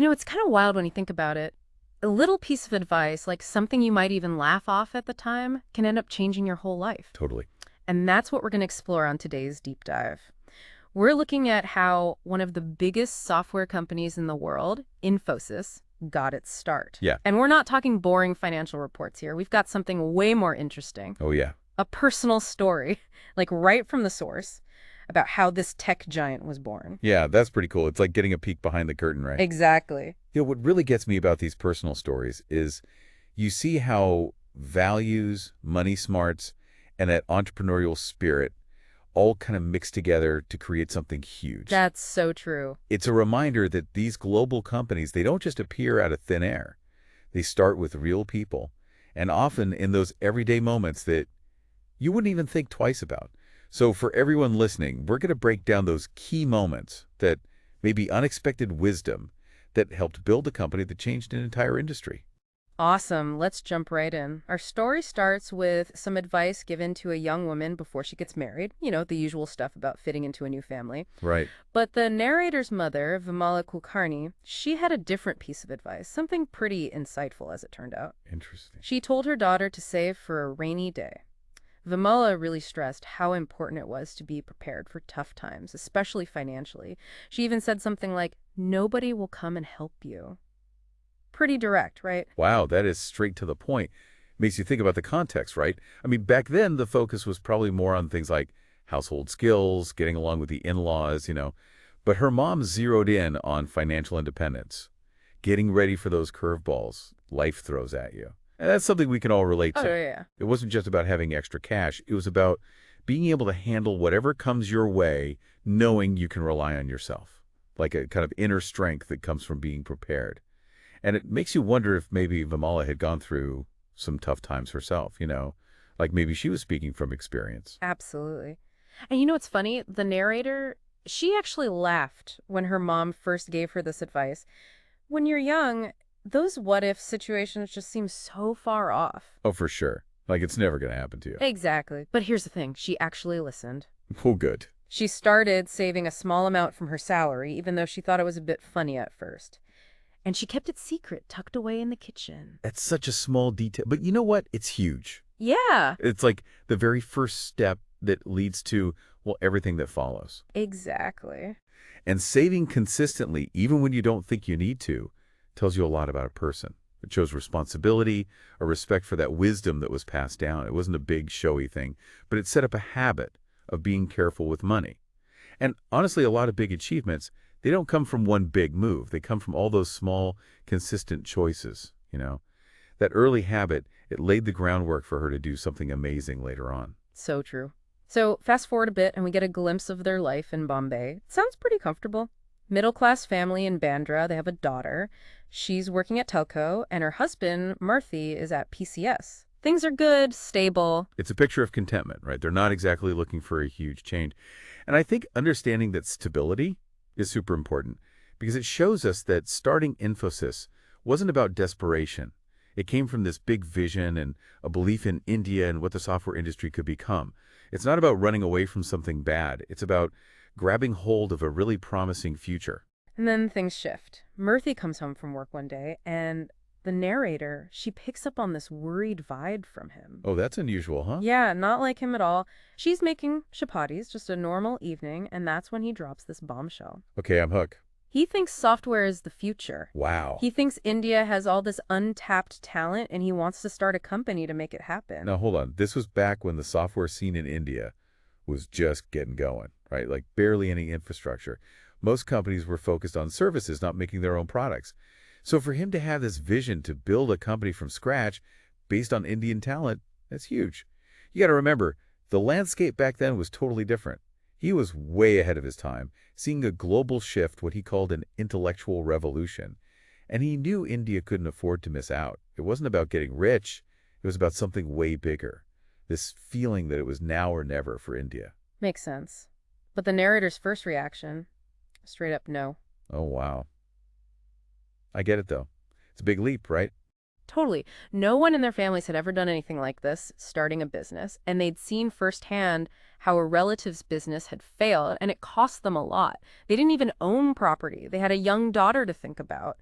It's kind of wild when you think about it. A little piece of advice, like something you might even laugh off at the time, can end up changing your whole life. Totally. And that's what we're going to explore on today's deep dive. We're looking at how one of the biggest software companies in the world, Infosys, got its start. Yeah. And we're not talking boring financial reports here. We've got something way more interesting. Oh, yeah. A personal story, like right from the source, about how this tech giant was born. Yeah, that's pretty cool. It's like getting a peek behind the curtain, right? Exactly. What really gets me about these personal stories is you see how values, money smarts, and that entrepreneurial spirit all kind of mix together to create something huge. That's so true. It's a reminder that these global companies, they don't just appear out of thin air. They start with real people, and often in those everyday moments that you wouldn't even think twice about. So for everyone listening, we're going to break down those key moments that maybe unexpected wisdom that helped build a company that changed an entire industry. Awesome. Let's jump right in. Our story starts with some advice given to a young woman before she gets married. The usual stuff about fitting into a new family. Right. But the narrator's mother, Vimala Kulkarni, she had a different piece of advice, something pretty insightful as it turned out. Interesting. She told her daughter to save for a rainy day. Vimala really stressed how important it was to be prepared for tough times, especially financially. She even said something like, "Nobody will come and help you." Pretty direct, right? Wow, that is straight to the point. Makes you think about the context, right? I mean, back then, the focus was probably more on things like household skills, getting along with the in-laws. But her mom zeroed in on financial independence, getting ready for those curveballs life throws at you. And that's something we can all relate Oh, to. yeah. It wasn't just about having extra cash. It was about being able to handle whatever comes your way, knowing you can rely on yourself, like a kind of inner strength that comes from being prepared. And it makes you wonder if maybe Vimala had gone through some tough times herself. Like maybe she was speaking from experience. Absolutely. And what's funny? The narrator, she actually laughed when her mom first gave her this advice. When you're young, those what-if situations just seem so far off. Oh, for sure. Like it's never going to happen to you. Exactly. But here's the thing. She actually listened. Oh, good. She started saving a small amount from her salary, even though she thought it was a bit funny at first. And she kept it secret, tucked away in the kitchen. That's such a small detail. But you know what? It's huge. Yeah, It's like the very first step that leads to, well, everything that follows. exactly. And saving consistently, even when you don't think you need to, tells you a lot about a person. It shows responsibility, a respect for that wisdom that was passed down. It wasn't a big, showy thing, but it set up a habit of being careful with money. And honestly, a lot of big achievements, they don't come from one big move. They come from all those small, consistent choices. That early habit, it laid the groundwork for her to do something amazing later on. So true. So fast forward a bit and we get a glimpse of their life in Bombay. It sounds pretty comfortable. Middle-class family in Bandra. They have a daughter. She's working at telco, and her husband, Murthy, is at PCS. Things are good, stable. It's a picture of contentment, right? They're not exactly looking for a huge change. And I think understanding that stability is super important because it shows us that starting Infosys wasn't about desperation. It came from this big vision and a belief in India and what the software industry could become. It's not about running away from something bad. It's about grabbing hold of a really promising future. And then things shift. Murthy comes home from work one day, and the narrator, she picks up on this worried vibe from him. Oh, that's unusual, huh? Yeah, not like him at all. She's making chapatis, just a normal evening, and that's when he drops this bombshell. Okay, I'm hooked. He thinks software is the future. Wow. He thinks India has all this untapped talent, and he wants to start a company to make it happen. Now, hold on. This was back when the software scene in India was just getting going, right? Like barely any infrastructure. Most companies were focused on services, not making their own products. So for him to have this vision to build a company from scratch based on Indian talent, that's huge. You got to remember, the landscape back then was totally different. He was way ahead of his time, seeing a global shift, what he called an intellectual revolution. And he knew India couldn't afford to miss out. It wasn't about getting rich. It was about something way bigger. This feeling that it was now or never for India. Makes sense. But the narrator's first reaction, straight up no. Oh, wow. I get it, though. It's a big leap, right? Totally. No one in their families had ever done anything like this, starting a business, and they'd seen firsthand how a relative's business had failed, and it cost them a lot. They didn't even own property. They had a young daughter to think about.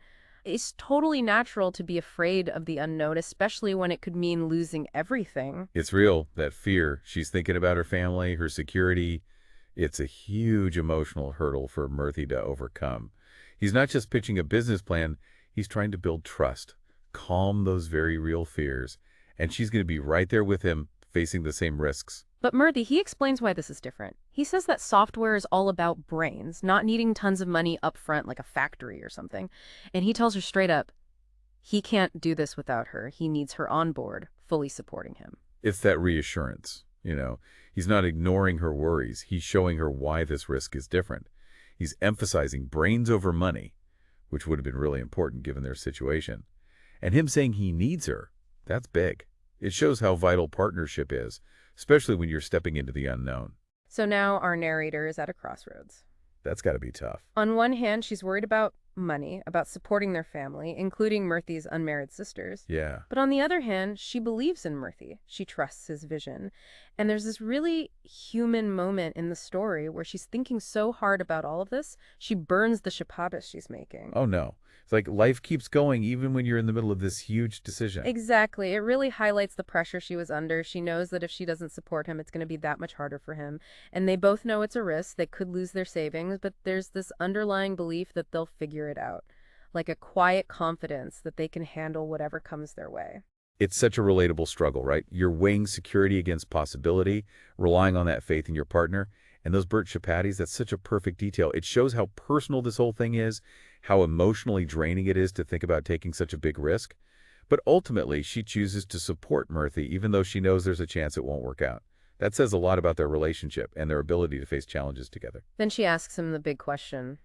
It's totally natural to be afraid of the unknown, especially when it could mean losing everything. It's real, that fear. She's thinking about her family, her security. It's a huge emotional hurdle for Murthy to overcome. He's not just pitching a business plan, he's trying to build trust, calm those very real fears, and she's going to be right there with him, facing the same risks. But Murthy, he explains why this is different. He says that software is all about brains, not needing tons of money up front like a factory or something. And he tells her straight up, he can't do this without her. He needs her on board, fully supporting him. It's that reassurance, He's not ignoring her worries. He's showing her why this risk is different. He's emphasizing brains over money, which would have been really important given their situation. And him saying he needs her, that's big. It shows how vital partnership is, especially when you're stepping into the unknown. So now our narrator is at a crossroads. That's got to be tough. On one hand, she's worried about money, about supporting their family, including Murthy's unmarried sisters. Yeah. But on the other hand, she believes in Murthy. She trusts his vision. And there's this really human moment in the story where she's thinking so hard about all of this, she burns the chapatis she's making. Oh, no. It's like life keeps going even when you're in the middle of this huge decision. Exactly. It really highlights the pressure she was under. She knows that if she doesn't support him, it's going to be that much harder for him. And they both know it's a risk. They could lose their savings, but there's this underlying belief that they'll figure it out. Like a quiet confidence that they can handle whatever comes their way. It's such a relatable struggle, right? You're weighing security against possibility, relying on that faith in your partner. And those burnt chapatis, that's such a perfect detail. It shows how personal this whole thing is, how emotionally draining it is to think about taking such a big risk. But ultimately, she chooses to support Murthy, even though she knows there's a chance it won't work out. That says a lot about their relationship and their ability to face challenges together. Then she asks him the big question,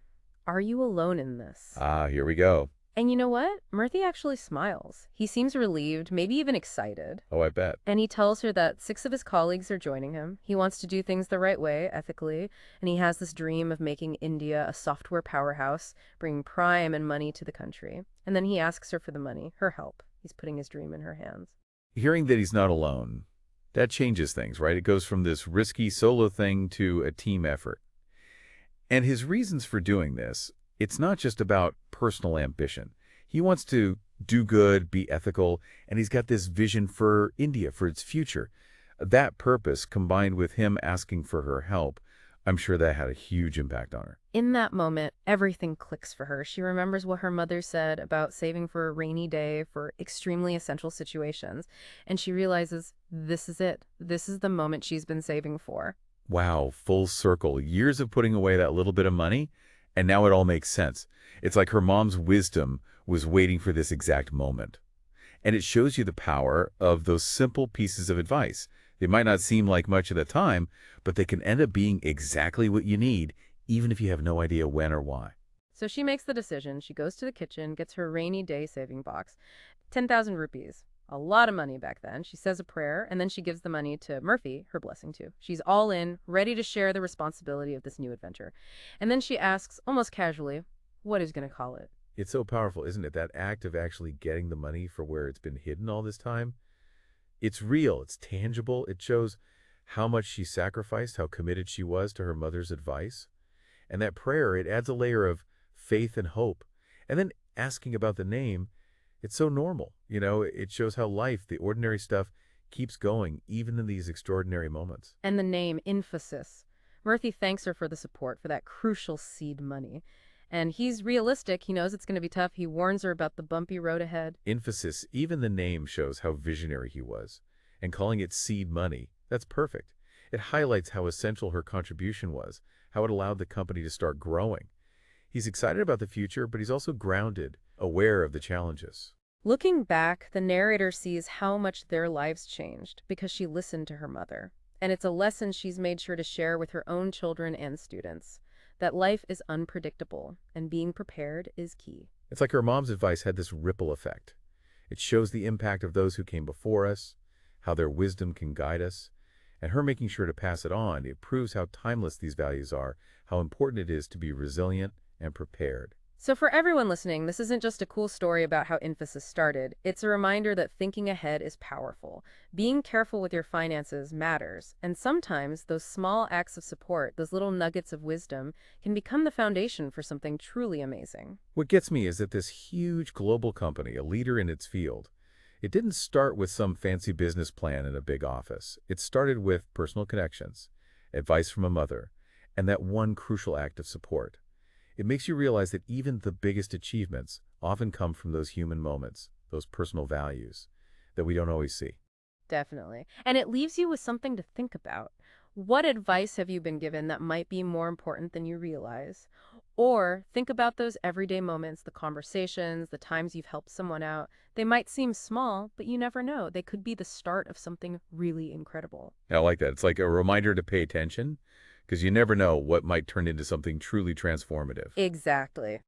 are you alone in this? Ah, here we go. And you know what? Murthy actually smiles. He seems relieved, maybe even excited. Oh, I bet. And he tells her that 6 of his colleagues are joining him. He wants to do things the right way, ethically, and he has this dream of making India a software powerhouse, bringing prime and money to the country. And then he asks her for the money, her help. He's putting his dream in her hands. Hearing that he's not alone, that changes things, right? It goes from this risky solo thing to a team effort. And his reasons for doing this, it's not just about personal ambition. He wants to do good, be ethical, and he's got this vision for India, for its future. That purpose, combined with him asking for her help, I'm sure that had a huge impact on her. In that moment, everything clicks for her. She remembers what her mother said about saving for a rainy day, for extremely essential situations, and she realizes this is it. This is the moment she's been saving for. Wow, full circle. Years of putting away that little bit of money, and now it all makes sense. It's like her mom's wisdom was waiting for this exact moment. And it shows you the power of those simple pieces of advice. They might not seem like much at the time, but they can end up being exactly what you need, even if you have no idea when or why. So she makes the decision. She goes to the kitchen, gets her rainy day saving box. 10,000 rupees. A lot of money back then. She says a prayer, and then she gives the money to Murthy, her blessing too. She's all in, ready to share the responsibility of this new adventure. And then she asks, almost casually, what is going to call it? It's so powerful, isn't it? That act of actually getting the money for where it's been hidden all this time. It's real. It's tangible. It shows how much she sacrificed, how committed she was to her mother's advice. And that prayer, it adds a layer of faith and hope. And then asking about the name, it's so normal. It shows how life, the ordinary stuff, keeps going, even in these extraordinary moments. And the name, Infosys. Murthy thanks her for the support, for that crucial seed money. And he's realistic. He knows it's going to be tough. He warns her about the bumpy road ahead. Infosys, even the name shows how visionary he was. And calling it seed money, that's perfect. It highlights how essential her contribution was, how it allowed the company to start growing. He's excited about the future, but he's also grounded, aware of the challenges. Looking back, the narrator sees how much their lives changed because she listened to her mother. And it's a lesson she's made sure to share with her own children and students, that life is unpredictable and being prepared is key. It's like her mom's advice had this ripple effect. It shows the impact of those who came before us, how their wisdom can guide us, and her making sure to pass it on. It proves how timeless these values are, how important it is to be resilient and prepared. So, for everyone listening, this isn't just a cool story about how Infosys started. It's a reminder that thinking ahead is powerful. Being careful with your finances matters. And sometimes those small acts of support, those little nuggets of wisdom, can become the foundation for something truly amazing. What gets me is that this huge global company, a leader in its field, it didn't start with some fancy business plan in a big office. It started with personal connections, advice from a mother, and that one crucial act of support. It makes you realize that even the biggest achievements often come from those human moments, those personal values that we don't always see. Definitely. And it leaves you with something to think about. What advice have you been given that might be more important than you realize? Or think about those everyday moments, the conversations, the times you've helped someone out. They might seem small, but you never know. They could be the start of something really incredible. I like that. It's like a reminder to pay attention because you never know what might turn into something truly transformative. Exactly.